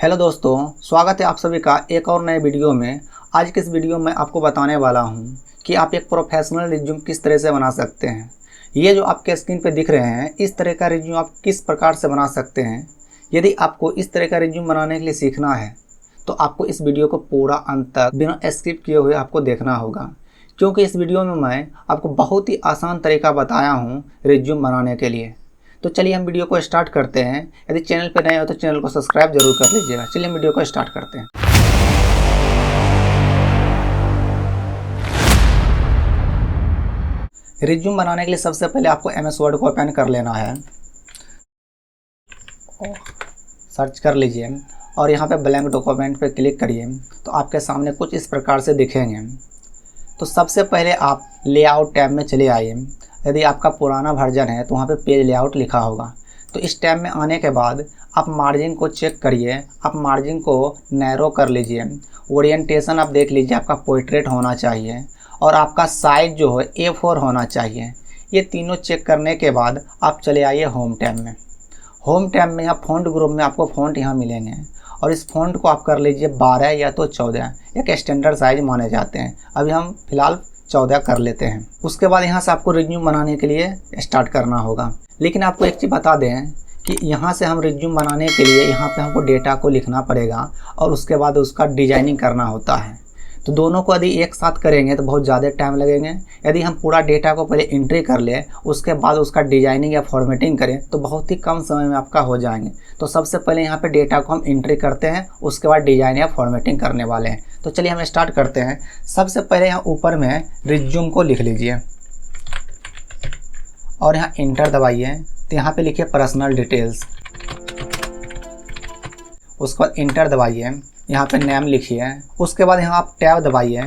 Hello दोस्तों, स्वागत है आप सभी का एक और नए वीडियो में। आज के इस वीडियो में आपको बताने वाला हूं कि आप एक प्रोफेशनल रिज्यूम किस तरह से बना सकते हैं। ये जो आपके स्क्रीन पे दिख रहे हैं, इस तरह का रिज्यूम आप किस प्रकार से बना सकते हैं। यदि आपको इस तरह का रिज्यूम बनाने के लिए सीखना है तो आपको इस वीडियो को पूरा अंत तक बिना स्किप किए हुए आपको देखना होगा, क्योंकि इस वीडियो में मैं आपको बहुत ही आसान तरीका बताया हूँ रिज्यूम बनाने के लिए। तो चलिए हम वीडियो को स्टार्ट करते हैं। यदि चैनल पर नए हो तो चैनल को सब्सक्राइब जरूर कर लीजिएगा। चलिए हम वीडियो को स्टार्ट करते हैं। रिज्यूम बनाने के लिए सबसे पहले आपको एमएस वर्ड को ओपन कर लेना है, सर्च कर लीजिए और यहाँ पे ब्लैंक डॉक्यूमेंट पे क्लिक करिए तो आपके सामने कुछ इस प्रकार से दिखेंगे। तो सबसे पहले आप लेआउट टैब में चले आइए। यदि आपका पुराना वर्जन है तो वहाँ पे पेज लेआउट लिखा होगा। तो इस टैब में आने के बाद आप मार्जिन को चेक करिए, आप मार्जिन को नैरो कर लीजिए। ओरिएंटेशन आप देख लीजिए, आपका पोर्ट्रेट होना चाहिए और आपका साइज जो है A4 होना चाहिए। ये तीनों चेक करने के बाद आप चले आइए होम टैब में। होम टैब में यहाँ फ़ॉन्ट ग्रुप में आपको फ़ॉन्ट यहाँ मिलेंगे और इस फ़ॉन्ट को आप कर लीजिए 12 या तो 14, एक स्टैंडर्ड साइज माने जाते हैं। अभी हम फिलहाल 14 कर लेते हैं। उसके बाद यहाँ से आपको रिज्यूम बनाने के लिए स्टार्ट करना होगा। लेकिन आपको एक चीज़ बता दें कि यहाँ से हम रिज्यूम बनाने के लिए यहाँ पे हमको डेटा को लिखना पड़ेगा और उसके बाद उसका डिजाइनिंग करना होता है। तो दोनों को यदि एक साथ करेंगे तो बहुत ज़्यादा टाइम लगेंगे। यदि हम पूरा डेटा को पहले एंट्री कर लें, उसके बाद उसका डिजाइनिंग या फॉर्मेटिंग करें तो बहुत ही कम समय में आपका हो जाएंगे। तो सबसे पहले यहाँ पे डेटा को हम एंट्री करते हैं, उसके बाद डिजाइन या फॉर्मेटिंग करने वाले हैं। तो चलिए हम स्टार्ट करते हैं। सबसे पहले यहाँ ऊपर में रिज्यूम को लिख लीजिए और यहाँ इंटर दबाइए। तो यहाँ पे लिखिए पर्सनल डिटेल्स, उसके बाद इंटर दबाइए, यहाँ पे नेम लिखिए। उसके बाद यहाँ आप टैब दबाइए।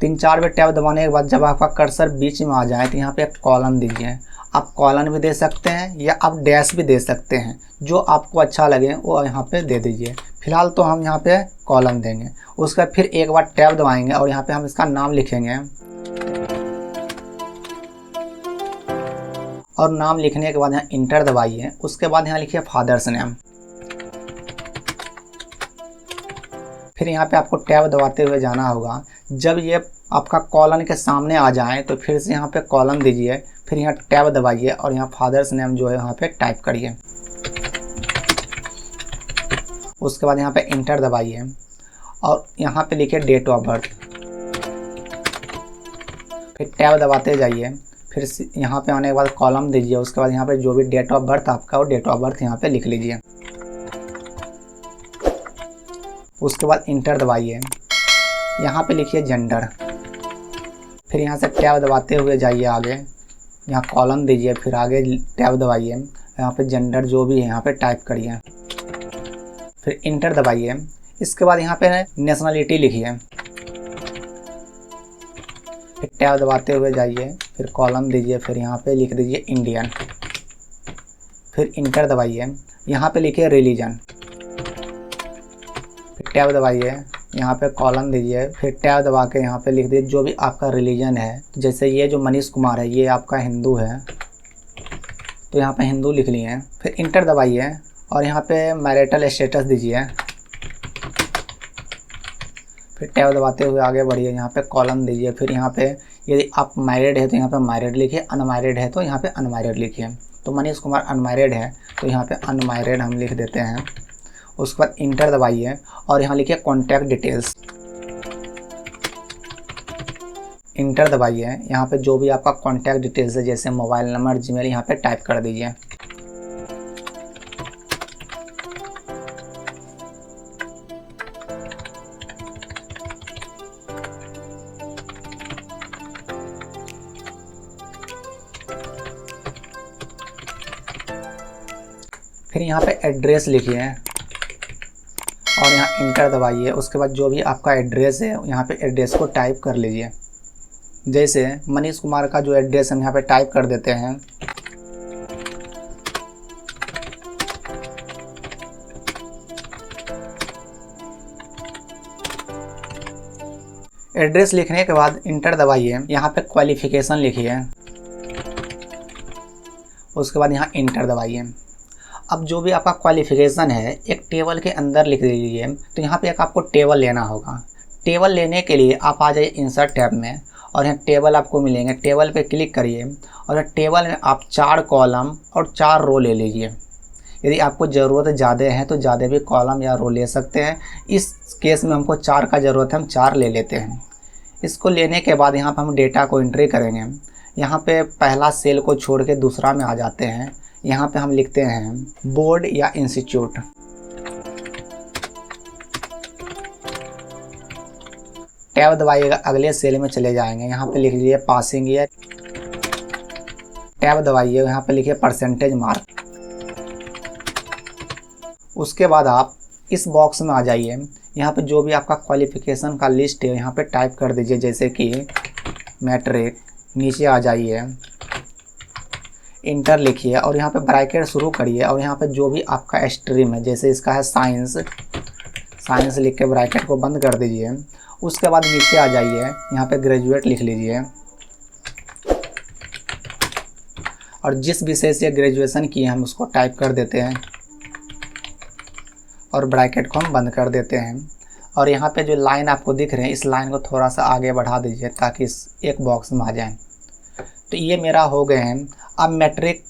3-4 बार टैब दबाने के बाद जब आपका कर्सर बीच में आ जाए तो यहाँ पे एक कॉलन दीजिए। आप कॉलन भी दे सकते हैं या आप डैश भी दे सकते हैं, जो आपको अच्छा लगे वो यहाँ पे दे दीजिए। फिलहाल तो हम यहाँ पे कॉलन देंगे। उसके बाद फिर एक बार टैब दबाएंगे और यहाँ पे हम इसका नाम लिखेंगे और नाम लिखने के बाद यहाँ इंटर दबाइए। उसके बाद यहाँ लिखिए फादर्स नेम। फिर यहाँ पे आपको टैब दबाते हुए जाना होगा। जब ये आपका कॉलन के सामने आ जाए तो फिर से यहाँ पे कॉलन दीजिए, फिर यहाँ टैब दबाइए और यहाँ फादर्स नेम जो है यहाँ पे टाइप करिए। उसके बाद यहाँ पे इंटर दबाइए और यहाँ पे लिखिए डेट ऑफ बर्थ। फिर टैब दबाते जाइए, फिर यहाँ पे आने के बाद कॉलम दीजिए। उसके बाद यहाँ पे जो भी डेट ऑफ बर्थ आपका वो डेट ऑफ बर्थ यहाँ पे लिख लीजिए। उसके बाद इंटर दबाइए, यहाँ पे लिखिए जेंडर। फिर यहाँ से टैब दबाते हुए जाइए आगे, यहाँ कॉलम दीजिए, फिर आगे टैब दबाइए, यहाँ पे जेंडर जो भी है यहाँ पे टाइप करिए, फिर इंटर दबाइए। इसके बाद यहाँ पे नेशनलिटी लिखिए, फिर टैब दबाते हुए जाइए, फिर कॉलम दीजिए, फिर यहाँ पे लिख दीजिए इंडियन, फिर इंटर दबाइए। यहाँ पे लिखिए रिलीजन, टैब दबाइए, यहाँ पे कॉलम दीजिए, फिर टैब दबा के यहाँ पे लिख दीजिए जो भी आपका रिलीजन है। जैसे ये जो मनीष कुमार है ये आपका हिंदू है तो यहाँ पे हिंदू लिख लिए। फिर इंटर दबाइए और यहाँ पे मैरिटल स्टेटस दीजिए। फिर टैब दबाते हुए आगे बढ़िए, यहाँ पे कॉलम दीजिए। फिर यहाँ पे यदि आप मैरिड है तो यहाँ पे मैरिड लिखिए, अनमैरिड है तो यहाँ पे अनमैरिड लिखिए। तो मनीष कुमार अनमैरिड है तो यहाँ पे अनमैरिड हम लिख देते हैं। उसके बाद इंटर दबाइए और यहाँ लिखिए कॉन्टैक्ट डिटेल्स। इंटर दबाइए, यहाँ पे जो भी आपका कॉन्टैक्ट डिटेल्स है जैसे मोबाइल नंबर, जीमेल यहाँ पे टाइप कर दीजिए। फिर यहाँ पे एड्रेस लिखिए और यहाँ इंटर दबाइए। उसके बाद जो भी आपका एड्रेस है यहाँ पे एड्रेस को टाइप कर लीजिए। जैसे मनीष कुमार का जो एड्रेस हम यहाँ पे टाइप कर देते हैं। एड्रेस लिखने के बाद इंटर दबाइए, यहाँ पे क्वालिफिकेशन लिखिए। उसके बाद यहाँ इंटर दबाइए अब जो भी आपका क्वालिफ़िकेशन है एक टेबल के अंदर लिख दीजिए। तो यहाँ पे एक आपको टेबल लेना होगा। टेबल लेने के लिए आप आ जाइए इंसर्ट टैब में और यहाँ टेबल आपको मिलेंगे। टेबल पे क्लिक करिए और टेबल में आप 4 कॉलम और 4 रो ले लीजिए। यदि आपको ज़रूरत ज़्यादा है तो ज़्यादा भी कॉलम या रो ले सकते हैं। इस केस में हमको 4 का ज़रूरत है, हम 4 ले लेते हैं। इसको लेने के बाद यहाँ पर हम डेटा को एंट्री करेंगे। यहाँ पे पहला सेल को छोड़ के दूसरा में आ जाते हैं। यहाँ पे हम लिखते हैं बोर्ड या इंस्टीट्यूट। टैब दबाइएगा, अगले सेल में चले जाएंगे। यहाँ पे लिख लीजिए पासिंग ईयर। टैब दबाइए, यहाँ पे लिखिए परसेंटेज मार्क। उसके बाद आप इस बॉक्स में आ जाइए। यहाँ पे जो भी आपका क्वालिफ़िकेशन का लिस्ट है यहाँ पे टाइप कर दीजिए, जैसे कि मैट्रिक। नीचे आ जाइए, इंटर लिखिए और यहाँ पे ब्रैकेट शुरू करिए और यहाँ पे जो भी आपका स्ट्रीम है, जैसे इसका है साइंस, साइंस लिख के ब्रैकेट को बंद कर दीजिए। उसके बाद नीचे आ जाइए, यहाँ पे ग्रेजुएट लिख लीजिए और जिस विषय से ग्रेजुएशन किए हम उसको टाइप कर देते हैं और ब्रैकेट को हम बंद कर देते हैं। और यहाँ पे जो लाइन आपको दिख रहे हैं इस लाइन को थोड़ा सा आगे बढ़ा दीजिए ताकि इस एक बॉक्स में आ जाए। तो ये मेरा हो गए हैं। अब मैट्रिक,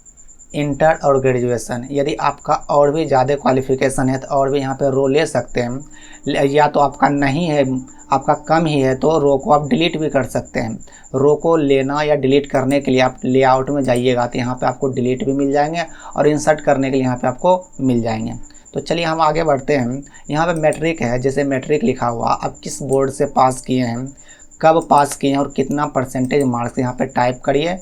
इंटर और ग्रेजुएशन। यदि आपका और भी ज़्यादा क्वालिफ़िकेशन है तो और भी यहाँ पे रो ले सकते हैं, या तो आपका नहीं है, आपका कम ही है तो रो को आप डिलीट भी कर सकते हैं। रो को लेना या डिलीट करने के लिए आप लेआउट में जाइएगा तो यहाँ पे आपको डिलीट भी मिल जाएंगे और इंसर्ट करने के लिए यहाँ पे आपको मिल जाएंगे। तो चलिए हम आगे बढ़ते हैं। यहाँ पे मैट्रिक है, जैसे मैट्रिक लिखा हुआ, आप किस बोर्ड से पास किए हैं, कब पास किए हैं और कितना परसेंटेज मार्क्स यहाँ पे टाइप करिए।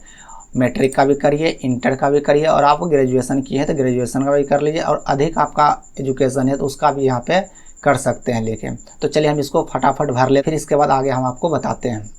मैट्रिक का भी करिए, इंटर का भी करिए और आप ग्रेजुएशन किए हैं तो ग्रेजुएशन का भी कर लीजिए और अधिक आपका एजुकेशन है तो उसका भी यहाँ पे कर सकते हैं लेके। तो चलिए हम इसको फटाफट भर ले, फिर इसके बाद आगे हम आपको बताते हैं।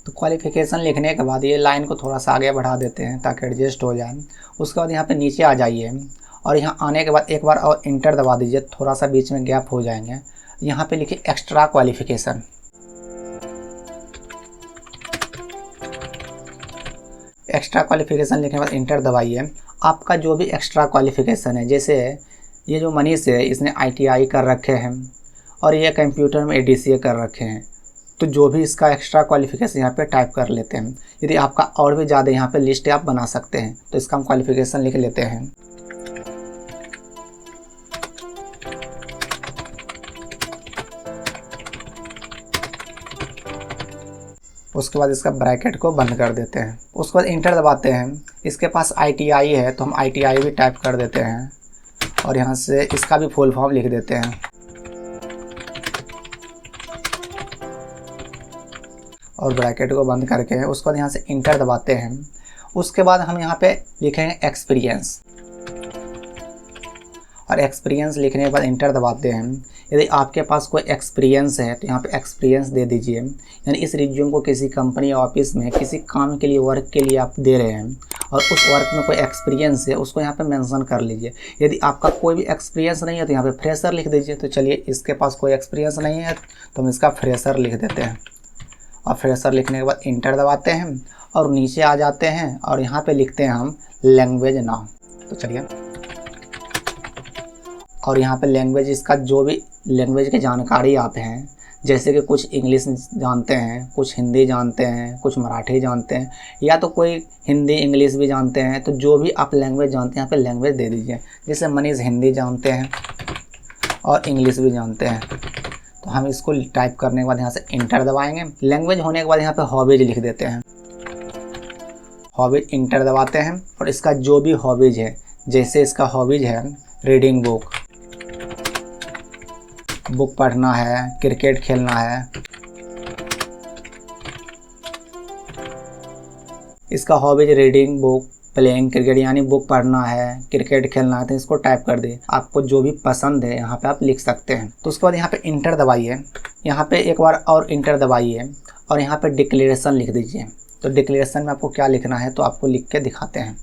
तो क्वालिफ़िकेशन लिखने के बाद ये लाइन को थोड़ा सा आगे बढ़ा देते हैं ताकि एडजस्ट हो जाए। उसके बाद यहाँ पे नीचे आ जाइए और यहाँ आने के बाद एक बार और इंटर दबा दीजिए, थोड़ा सा बीच में गैप हो जाएंगे। यहाँ पे लिखिए एक्स्ट्रा क्वालिफ़िकेशन। एक्स्ट्रा क्वालिफ़िकेशन लिखने के बाद इंटर दबाइए। आपका जो भी एक्स्ट्रा क्वालिफ़िकेशन है, जैसे ये जो मनीष है इसने ITI कर रखे हैं और ये कंप्यूटर में ADCA कर रखे हैं, तो जो भी इसका एक्स्ट्रा क्वालिफ़िकेशन यहाँ पे टाइप कर लेते हैं। यदि आपका और भी ज़्यादा यहाँ पे लिस्ट आप बना सकते हैं तो इसका हम क्वालिफ़िकेशन लिख लेते हैं। उसके बाद इसका ब्रैकेट को बंद कर देते हैं। उसके बाद इंटर दबाते हैं। इसके पास ITI है तो हम ITI भी टाइप कर देते हैं और यहाँ से इसका भी फुल फॉर्म लिख देते हैं और ब्रैकेट को बंद करके उसके बाद यहाँ से इंटर दबाते हैं। उसके बाद हम यहाँ पे लिखेंगे एक्सपीरियंस और एक्सपीरियंस लिखने के बाद इंटर दबाते हैं। यदि आपके पास कोई एक्सपीरियंस है तो यहाँ पे एक्सपीरियंस दे दीजिए। यानी इस रिज्यूम को किसी कंपनी ऑफिस में किसी काम के लिए, वर्क के लिए आप दे रहे हैं और उस वर्क में कोई एक्सपीरियंस है उसको यहाँ पे मेंशन कर लीजिए। यदि आपका कोई भी एक्सपीरियंस नहीं है तो यहाँ पे फ्रेशर लिख दीजिए। तो चलिए इसके पास कोई एक्सपीरियंस नहीं है तो हम इसका फ्रेशर लिख देते हैं और फ्रेशर लिखने के बाद इंटर दबाते हैं और नीचे आ जाते हैं और यहाँ पे लिखते हैं हम लैंग्वेज नाम। तो चलिए, और यहाँ पे लैंग्वेज, इसका जो भी लैंग्वेज की जानकारी आप हैं, जैसे कि कुछ इंग्लिश जानते हैं, कुछ हिंदी जानते हैं, कुछ मराठी जानते हैं, या तो कोई हिंदी इंग्लिश भी जानते हैं, तो जो भी आप लैंग्वेज जानते हैं यहाँ पे लैंग्वेज दे दीजिए। जैसे मनीष हिंदी जानते हैं और इंग्लिश भी जानते हैं, तो हम इसको टाइप करने के बाद यहाँ से इंटर दबाएंगे। लैंग्वेज होने के बाद यहाँ पे हॉबीज लिख देते हैं। हॉबीज इंटर दबाते हैं और इसका जो भी हॉबीज है, जैसे इसका हॉबीज है रीडिंग बुक, बुक पढ़ना है, क्रिकेट खेलना है। इसका hobbies reading book, playing cricket, यानी बुक पढ़ना है, क्रिकेट खेलना है, तो इसको टाइप कर दिए। आपको जो भी पसंद है यहाँ पे आप लिख सकते हैं। तो उसके बाद यहाँ पे इंटर दबाइए, यहाँ पे एक बार और इंटर दबाइए और यहाँ पे डिक्लेरेशन लिख दीजिए। तो डिक्लेरेशन में आपको क्या लिखना है तो आपको लिख के दिखाते हैं।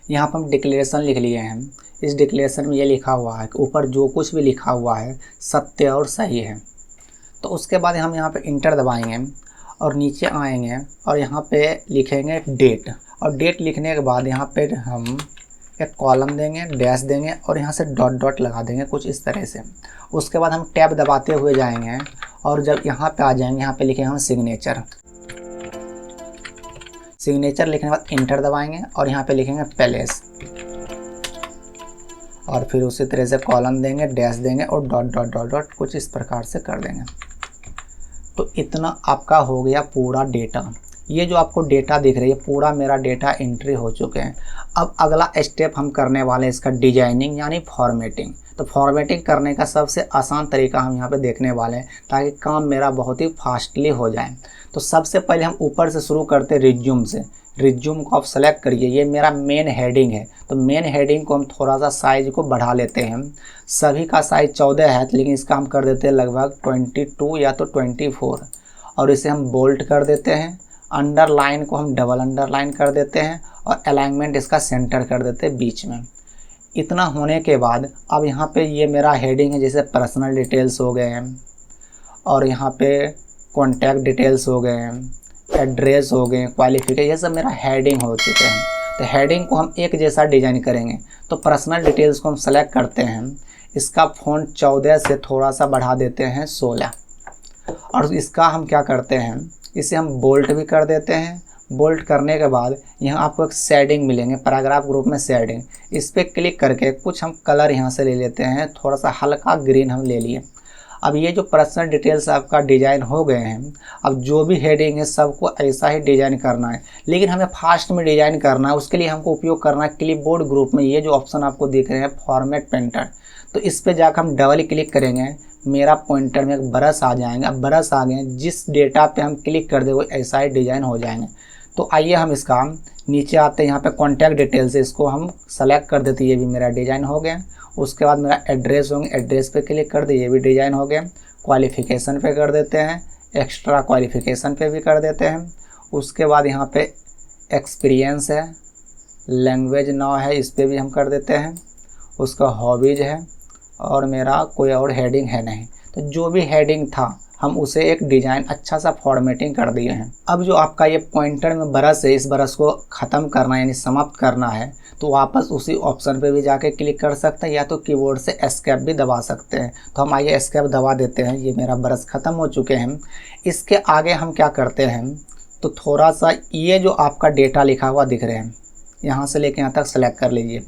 यहाँ पर हम डिक्लेरेशन लिख लिए हैं। इस डिक्लेरेशन में ये लिखा हुआ है कि ऊपर जो कुछ भी लिखा हुआ है सत्य और सही है। तो उसके बाद हम यहाँ पे इंटर दबाएंगे और नीचे आएंगे और यहाँ पे लिखेंगे डेट। और डेट लिखने के बाद यहाँ पे हम एक कॉलम देंगे, डैश देंगे और यहाँ से डॉट डॉट लगा देंगे कुछ इस तरह से। उसके बाद हम टैब दबाते हुए जाएंगे और जब यहाँ पे आ जाएंगे यहाँ पे लिखेंगे हम सिग्नेचर। सिग्नेचर लिखने के बाद इंटर दबाएंगे और यहाँ पे लिखेंगे पैलेस और फिर उसी तरह से कॉलम देंगे, डैश देंगे और डॉट डॉट डॉट डॉट कुछ इस प्रकार से कर देंगे। तो इतना आपका हो गया पूरा डेटा। ये जो आपको डेटा दिख रही है पूरा मेरा डेटा एंट्री हो चुके हैं। अब अगला स्टेप हम करने वाले हैं इसका डिजाइनिंग यानी फॉर्मेटिंग। तो फॉर्मेटिंग करने का सबसे आसान तरीका हम यहाँ पे देखने वाले हैं ताकि काम मेरा बहुत ही फास्टली हो जाए। तो सबसे पहले हम ऊपर से शुरू करते हैं रिज्यूम से। रिज्यूम को आप सेलेक्ट करिए, ये मेरा मेन हेडिंग है। तो मेन हेडिंग को हम थोड़ा सा साइज को बढ़ा लेते हैं। सभी का साइज 14 है लेकिन इसका हम कर देते हैं लगभग 22 या तो 24 और इसे हम बोल्ड कर देते हैं। अंडरलाइन को हम डबल अंडरलाइन कर देते हैं और अलाइनमेंट इसका सेंटर कर देते हैं बीच में। इतना होने के बाद अब यहाँ पे ये मेरा हेडिंग है, जैसे पर्सनल डिटेल्स हो गए हैं और यहाँ पे कॉन्टैक्ट डिटेल्स हो गए हैं, एड्रेस हो गए, क्वालिफिकेशन, ये सब मेरा हेडिंग हो चुके हैं। तो हेडिंग को हम एक जैसा डिजाइन करेंगे। तो पर्सनल डिटेल्स को हम सेलेक्ट करते हैं, इसका फ़ॉन्ट 14 से थोड़ा सा बढ़ा देते हैं 16 और इसका हम क्या करते हैं, इसे हम बोल्ट भी कर देते हैं। बोल्ट करने के बाद यहाँ आपको एक शेडिंग मिलेंगे, पैराग्राफ ग्रुप में शेडिंग, इस पर क्लिक करके कुछ हम कलर यहाँ से ले लेते हैं, थोड़ा सा हल्का ग्रीन हम ले लिए। अब ये जो पर्सनल डिटेल्स आपका डिज़ाइन हो गए हैं, अब जो भी हेडिंग है सबको ऐसा ही डिज़ाइन करना है, लेकिन हमें फास्ट में डिज़ाइन करना है। उसके लिए हमको उपयोग करना है क्लिपबोर्ड ग्रुप में ये जो ऑप्शन आपको दिख रहे हैं फॉर्मेट पेंटर। तो इस पर जाकर हम डबल क्लिक करेंगे, मेरा पॉइंटर में एक ब्रश आ जाएंगे। अब ब्रश आ गए, जिस डेटा पे हम क्लिक कर दे वो ऐसा ही डिज़ाइन हो जाएंगे। तो आइए हम इसका नीचे आते हैं, यहाँ पे कॉन्टैक्ट डिटेल्स है, इसको हम सेलेक्ट कर देते हैं, ये भी मेरा डिज़ाइन हो गया। उसके बाद मेरा एड्रेस होंगे, एड्रेस पे क्लिक कर दिए, ये भी डिज़ाइन हो गया। क्वालिफ़िकेशन पे कर देते हैं, एक्स्ट्रा क्वालिफ़िकेशन पे भी कर देते हैं। उसके बाद यहाँ पे एक्सपीरियंस है, लैंग्वेज नाउ है, इस पर भी हम कर देते हैं। उसका हॉबीज़ है और मेरा कोई और हेडिंग है नहीं। तो जो भी हेडिंग था हम उसे एक डिज़ाइन अच्छा सा फॉर्मेटिंग कर दिए हैं। अब जो आपका ये पॉइंटर में ब्रश है, इस ब्रश को ख़त्म करना है यानी समाप्त करना है, तो वापस उसी ऑप्शन पे भी जाके क्लिक कर सकते हैं या तो कीबोर्ड से एस्केप भी दबा सकते हैं। तो हम आइए एस्केप दबा देते हैं, ये मेरा ब्रश ख़त्म हो चुके हैं। इसके आगे हम क्या करते हैं, तो थोड़ा सा ये जो आपका डेटा लिखा हुआ दिख रहे हैं, यहाँ से लेके यहाँ तक सेलेक्ट कर लीजिए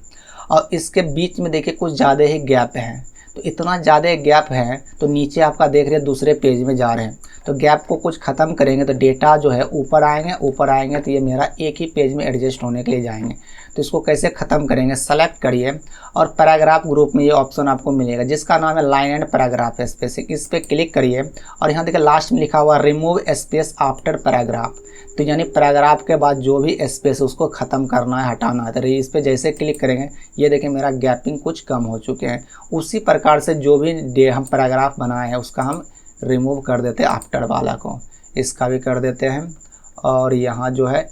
और इसके बीच में देखिए कुछ ज़्यादा ही गैप है। तो इतना ज़्यादा गैप है तो नीचे आपका देख रहे हैं दूसरे पेज में जा रहे हैं। तो गैप को कुछ ख़त्म करेंगे तो डेटा जो है ऊपर आएंगे तो ये मेरा एक ही पेज में एडजस्ट होने के लिए जाएंगे। तो इसको कैसे ख़त्म करेंगे, सेलेक्ट करिए और पैराग्राफ ग्रुप में ये ऑप्शन आपको मिलेगा जिसका नाम है लाइन एंड पैराग्राफ स्पेसिंग। इस पर क्लिक करिए और यहाँ देखिए लास्ट में लिखा हुआ रिमूव स्पेस आफ्टर पैराग्राफ। तो यानी पैराग्राफ के बाद जो भी स्पेस उसको ख़त्म करना है, हटाना है। तो इस पर जैसे क्लिक करेंगे ये देखिए मेरा गैपिंग कुछ कम हो चुके हैं। उसी प्रकार से जो भी हम पैराग्राफ बनाए हैं उसका हम रिमूव कर देते हैं आफ्टर वाला को, इसका भी कर देते हैं और यहाँ जो है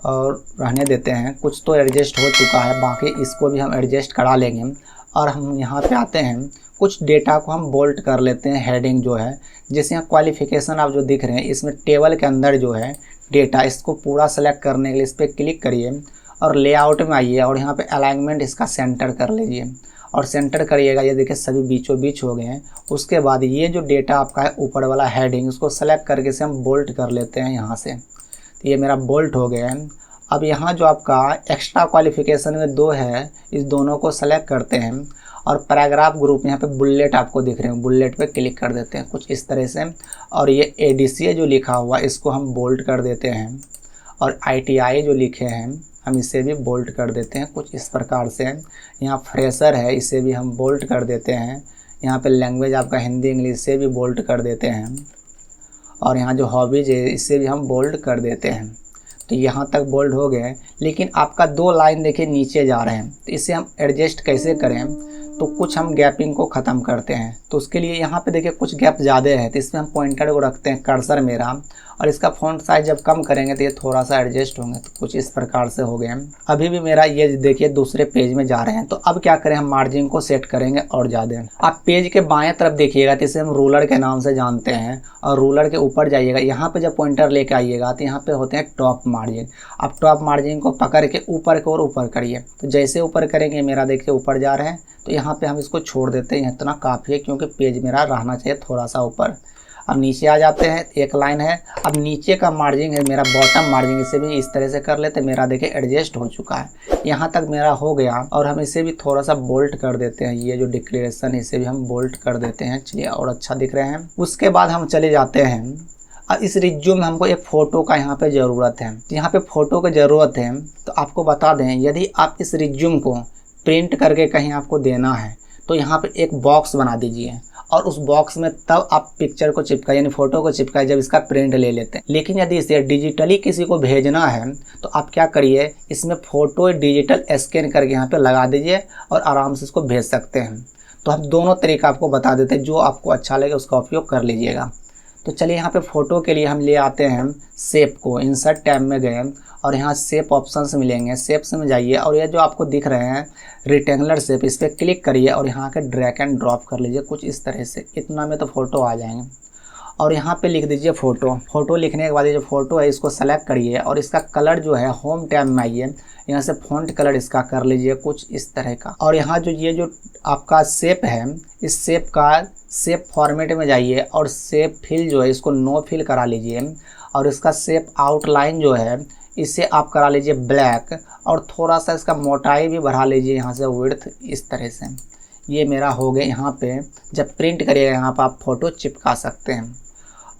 और रहने देते हैं। कुछ तो एडजस्ट हो चुका है, बाकी इसको भी हम एडजस्ट करा लेंगे। और हम यहाँ पे आते हैं, कुछ डेटा को हम बोल्ट कर लेते हैं, हेडिंग जो है, जैसे यहाँ क्वालिफ़िकेशन आप जो दिख रहे हैं इसमें टेबल के अंदर जो है डेटा, इसको पूरा सेलेक्ट करने के लिए इस पर क्लिक करिए और लेआउट में आइए और यहाँ पे अलाइनमेंट इसका सेंटर कर लीजिए और सेंटर करिएगा। ये देखिए सभी बीचों बीच हो गए हैं। उसके बाद ये जो डेटा आपका है ऊपर वाला हेडिंग, उसको सेलेक्ट करके इसे हम बोल्ट कर लेते हैं यहाँ से। तो ये मेरा बोल्ट हो गया है। अब यहाँ जो आपका एक्स्ट्रा क्वालिफिकेशन में 2 है, इस दोनों को सेलेक्ट करते हैं और पैराग्राफ ग्रुप यहाँ पे बुलेट आपको दिख रहे हैं, बुलेट पे क्लिक कर देते हैं कुछ इस तरह से। और ये ADCA जो लिखा हुआ इसको हम बोल्ट कर देते हैं और ITI जो लिखे हैं हम इसे भी बोल्ट कर देते हैं कुछ इस प्रकार से। यहाँ फ्रेशर है, इसे भी हम बोल्ट कर देते हैं। यहाँ पे लैंग्वेज आपका हिंदी इंग्लिश से भी बोल्ट कर देते हैं। और यहाँ जो हॉबीज है इसे भी हम बोल्ड कर देते हैं। तो यहाँ तक बोल्ड हो गए, लेकिन आपका 2 लाइन देखिए नीचे जा रहे हैं। तो इसे हम एडजस्ट कैसे करें, तो कुछ हम गैपिंग को ख़त्म करते हैं। तो उसके लिए यहाँ पे देखिए कुछ गैप ज़्यादा है, तो इसमें हम पॉइंटर को रखते हैं कर्सर मेरा, और इसका फ़ॉन्ट साइज जब कम करेंगे तो ये थोड़ा सा एडजस्ट होंगे। तो कुछ इस प्रकार से हो गए। अभी भी मेरा ये देखिए दूसरे पेज में जा रहे हैं। तो अब क्या करें, हम मार्जिन को सेट करेंगे और ज़्यादा। आप पेज के बाएं तरफ देखिएगा तो इसे हम रूलर के नाम से जानते हैं, और रूलर के ऊपर जाइएगा। यहाँ पे जब पॉइंटर लेके आइएगा तो यहाँ पे होते हैं टॉप मार्जिन। आप टॉप मार्जिन को पकड़ के ऊपर की ओर ऊपर करिए। तो जैसे ऊपर करेंगे मेरा देखिए ऊपर जा रहे हैं। तो यहाँ पे हम इसको छोड़ देते हैं, इतना काफ़ी है क्योंकि पेज मेरा रहना चाहिए थोड़ा सा ऊपर। अब नीचे आ जाते हैं, एक लाइन है। अब नीचे का मार्जिन है मेरा बॉटम मार्जिन, इसे भी इस तरह से कर लेते हैं। मेरा देखिए एडजस्ट हो चुका है, यहाँ तक मेरा हो गया। और हम इसे भी थोड़ा सा बोल्ट कर देते हैं। ये जो डिक्लेरेशन है इसे भी हम बोल्ट कर देते हैं। चलिए और अच्छा दिख रहे हैं। उसके बाद हम चले जाते हैं। अब इस रिज्यूम में हमको एक फ़ोटो का यहाँ पे ज़रूरत है। यहाँ पे फ़ोटो की ज़रूरत है तो आपको बता दें, यदि आप इस रिज्यूम को प्रिंट करके कहीं आपको देना है तो यहाँ पे एक बॉक्स बना दीजिए और उस बॉक्स में तब आप पिक्चर को चिपकाए, यानी फ़ोटो को चिपकाए जब इसका प्रिंट ले लेते हैं। लेकिन यदि इसे डिजिटली किसी को भेजना है तो आप क्या करिए, इसमें फ़ोटो डिजिटल स्कैन करके यहाँ पे लगा दीजिए और आराम से इसको भेज सकते हैं। तो हम दोनों तरीका आपको बता देते हैं, जो आपको अच्छा लगे उसका उपयोग कर लीजिएगा। तो चलिए यहाँ पे फ़ोटो के लिए हम ले आते हैं शेप को। इंसर्ट टैब में गए और यहाँ शेप ऑप्शंस मिलेंगे, शेप्स में जाइए और ये जो आपको दिख रहे हैं रेक्टेंगुलर शेप, इस पर क्लिक करिए और यहाँ के ड्रैग एंड ड्रॉप कर लीजिए कुछ इस तरह से। इतना में तो फ़ोटो आ जाएंगे। और यहाँ पे लिख दीजिए फ़ोटो। फ़ोटो लिखने के बाद ये जो फ़ोटो है इसको सेलेक्ट करिए और इसका कलर जो है होम टैब में आइए, यहाँ से फ़ॉन्ट कलर इसका कर लीजिए कुछ इस तरह का। और यहाँ जो ये जो आपका शेप है, इस शेप का शेप फॉर्मेट में जाइए और शेप फिल जो है इसको नो फिल करा लीजिए। और इसका शेप आउटलाइन जो है इसे आप करा लीजिए ब्लैक, और थोड़ा सा इसका मोटाई भी बढ़ा लीजिए यहाँ से विड्थ इस तरह से। ये मेरा हो गया। यहाँ पे जब प्रिंट करिएगा यहाँ पर आप फ़ोटो चिपका सकते हैं।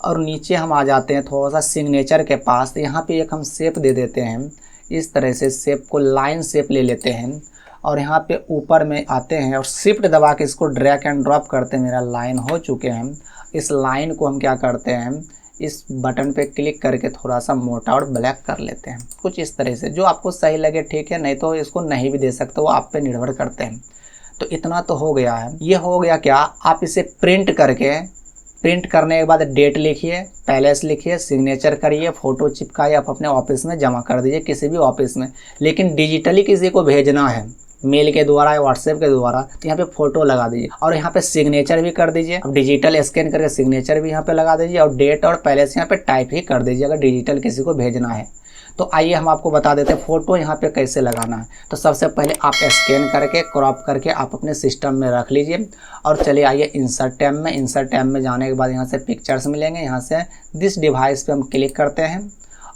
और नीचे हम आ जाते हैं थोड़ा सा सिग्नेचर के पास। तो यहाँ पे एक हम शेप दे देते हैं इस तरह से, शेप को लाइन शेप ले लेते हैं और यहाँ पे ऊपर में आते हैं और शिफ्ट दबा के इसको ड्रैग एंड ड्रॉप करते हैं। मेरा लाइन हो चुके हैं। इस लाइन को हम क्या करते हैं, इस बटन पे क्लिक करके थोड़ा सा मोटा और ब्लैक कर लेते हैं कुछ इस तरह से, जो आपको सही लगे ठीक है, नहीं तो इसको नहीं भी दे सकते, वो आप पे निर्भर करते हैं। तो इतना तो हो गया है। ये हो गया क्या, आप इसे प्रिंट करके, प्रिंट करने के बाद डेट लिखिए, पैलेस लिखिए, सिग्नेचर करिए, फ़ोटो चिपकाइए, आप अपने ऑफिस में जमा कर दीजिए किसी भी ऑफिस में। लेकिन डिजिटली किसी को भेजना है मेल के द्वारा या व्हाट्सएप के द्वारा, तो यहाँ पे फ़ोटो लगा दीजिए और यहाँ पे सिग्नेचर भी कर दीजिए। अब डिजिटल स्कैन करके सिग्नेचर भी यहाँ पे लगा दीजिए और डेट और पैलेस यहाँ पे टाइप ही कर दीजिए अगर डिजिटल किसी को भेजना है। तो आइए हम आपको बता देते हैं फ़ोटो यहाँ पे कैसे लगाना है। तो सबसे पहले आप स्कैन करके क्रॉप करके आप अपने सिस्टम में रख लीजिए और चलिए आइए इंसर्ट टैब में। इंसर्ट टैब में जाने के बाद यहाँ से पिक्चर्स मिलेंगे, यहाँ से दिस डिवाइस पे हम क्लिक करते हैं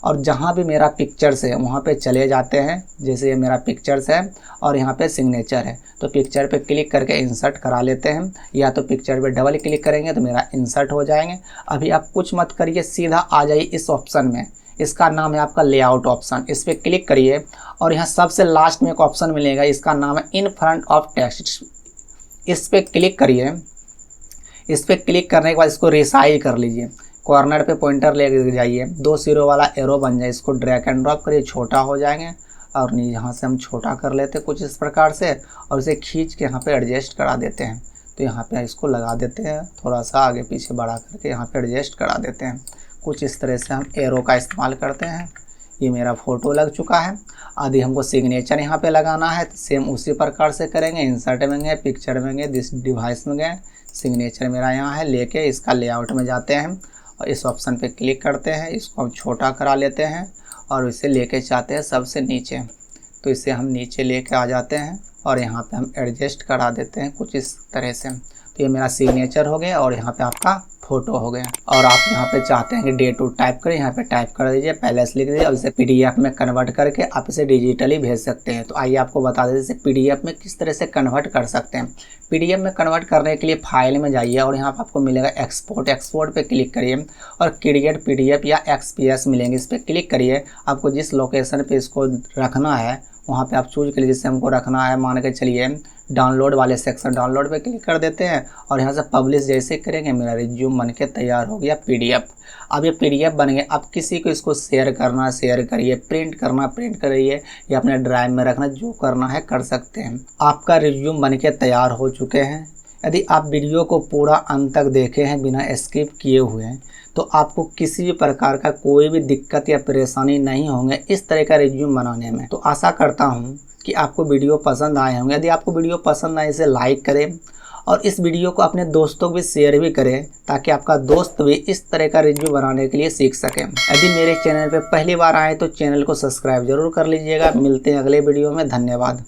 और जहाँ भी मेरा पिक्चर्स है वहाँ पे चले जाते हैं। जैसे ये मेरा पिक्चर्स है और यहाँ पे सिग्नेचर है, तो पिक्चर पे क्लिक करके इंसर्ट करा लेते हैं, या तो पिक्चर पे डबल क्लिक करेंगे तो मेरा इंसर्ट हो जाएंगे। अभी आप कुछ मत करिए, सीधा आ जाइए इस ऑप्शन में, इसका नाम है आपका लेआउट ऑप्शन। इस पर क्लिक करिए और यहाँ सबसे लास्ट में एक ऑप्शन मिलेगा, इसका नाम है इन फ्रंट ऑफ टेक्स्ट। इस पर क्लिक करिए। इस पर क्लिक करने के बाद इसको रिसाइज कर लीजिए, कॉर्नर पे पॉइंटर ले जाइए, 2 सिरों वाला एरो बन जाए, इसको ड्रैग एंड ड्रॉप करिए, छोटा हो जाएंगे और यहाँ से हम छोटा कर लेते हैं कुछ इस प्रकार से और इसे खींच के यहाँ पे एडजस्ट करा देते हैं। तो यहाँ पे इसको लगा देते हैं, थोड़ा सा आगे पीछे बढ़ा करके यहाँ पे एडजस्ट करा देते हैं। कुछ इस तरह से हम एरो का इस्तेमाल करते हैं। ये मेरा फ़ोटो लग चुका है। आदि हमको सिग्नेचर यहाँ पे लगाना है, तो सेम उसी प्रकार से करेंगे। इंसर्ट में गए, पिक्चर में गए, दिस डिवाइस में गए, सिग्नेचर मेरा यहाँ है, लेके इसका लेआउट में जाते हैं और इस ऑप्शन पे क्लिक करते हैं। इसको हम छोटा करा लेते हैं और इसे लेके चाहते हैं सबसे नीचे। तो इसे हम नीचे लेके आ जाते हैं और यहाँ पे हम एडजस्ट करा देते हैं कुछ इस तरह से। तो ये मेरा सिग्नेचर हो गया और यहाँ पे आपका फ़ोटो हो गया। और आप यहाँ पे चाहते हैं कि डे टू टाइप करें, यहाँ पे टाइप कर दीजिए, पैलेस लिख दीजिए और इसे PDF में कन्वर्ट करके आप इसे डिजिटली भेज सकते हैं। तो आइए आपको बता दें इसे PDF में किस तरह से कन्वर्ट कर सकते हैं। PDF में कन्वर्ट करने के लिए फाइल में जाइए और यहाँ पर आपको मिलेगा एक्सपोर्ट पे क्लिक करिए और क्रिएट PDF या XPS मिलेंगे, इस पर क्लिक करिए। आपको जिस लोकेशन पर इसको रखना है वहाँ पे आप चूज करिए, जिससे हमको रखना है मान के चलिए डाउनलोड वाले सेक्शन, डाउनलोड पे क्लिक कर देते हैं और यहाँ से पब्लिश जैसे करेंगे मेरा रिज्यूम बन के तैयार हो गया PDF। अब ये PDF बन गया, अब किसी को इसको शेयर करना शेयर करिए, प्रिंट करना प्रिंट करिए या अपने ड्राइव में रखना, जो करना है कर सकते हैं। आपका रिज्यूम बन के तैयार हो चुके हैं। यदि आप वीडियो को पूरा अंत तक देखे हैं बिना स्किप किए हुए हैं तो आपको किसी भी प्रकार का कोई भी दिक्कत या परेशानी नहीं होंगे इस तरह का रिज्यूम बनाने में। तो आशा करता हूँ कि आपको वीडियो पसंद आए होंगे। यदि आपको वीडियो पसंद आए इसे लाइक करें और इस वीडियो को अपने दोस्तों को भी शेयर भी करें ताकि आपका दोस्त भी इस तरह का रिज्यूम बनाने के लिए सीख सकें। यदि मेरे चैनल पर पहली बार आए तो चैनल को सब्सक्राइब जरूर कर लीजिएगा। मिलते हैं अगले वीडियो में। धन्यवाद।